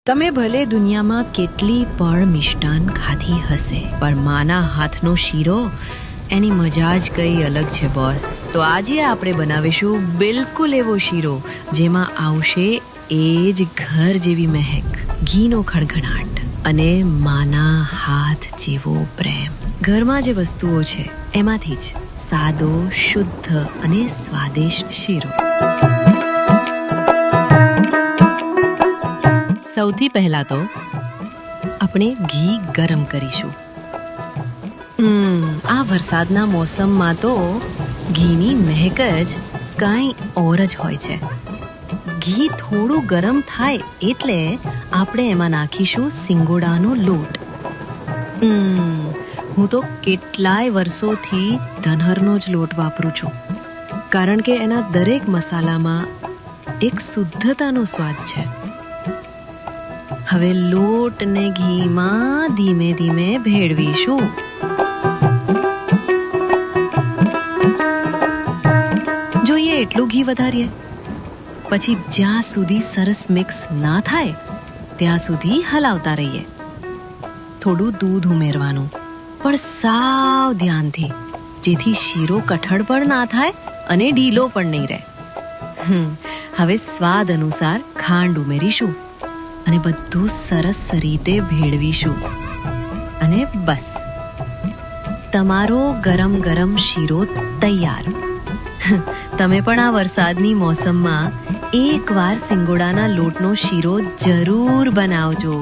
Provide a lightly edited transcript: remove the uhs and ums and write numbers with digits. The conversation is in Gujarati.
તમે ભલે દુનિયામાં કેટલી પણ મિષ્ટાન ખાધી હશે, પણ માના હાથનો શીરો એની મજા જ કઈ અલગ છે બોસ. તો આજે આપણે બનાવીશું બિલકુલ એવો શીરો જેમાં આવશે એ જ ઘર જેવી મહેક, ઘીનો ખળખળાટ અને માના હાથ જેવો પ્રેમ. ઘરમાં જે વસ્તુઓ છે એમાંથી જ સાદો, શુદ્ધ અને સ્વાદિષ્ટ શીરો. સૌથી પહેલા તો આપણે ઘી ગરમ કરીશું. આ વરસાદના મોસમમાં તો ઘીની મહેક જ કાંઈ ઓર જ હોય છે. ઘી થોડું ગરમ થાય એટલે આપણે એમાં નાખીશું સિંગોડાનો લોટ. હું તો કેટલાય વર્ષોથી ધનહરનો જ લોટ વાપરું છું, કારણ કે એના દરેક મસાલામાં એક શુદ્ધતાનો સ્વાદ છે. હવે લોટને ઘીમાં ધીમે ધીમે ભેળવીશું. જોઈએ એટલું ઘી વધારીએ, પછી જ્યાં સુધી સરસ મિક્સ ના થાય ત્યાં સુધી હલાવતા રહીએ. થોડું દૂધ ઉમેરવાનું, પણ સાવ ધ્યાનથી, જેથી શીરો કઠણ પણ ના થાય અને ઢીલો પણ નહીં રહે. હવે સ્વાદ અનુસાર ખાંડ ઉમેરીશું અને બધું સરસ રીતે ભેળવીશું. અને બસ, તમારો ગરમ ગરમ શીરો તૈયાર. તમે પણ આ વરસાદની મોસમમાં એકવાર સિંગોડાના લોટનો શીરો જરૂર બનાવજો.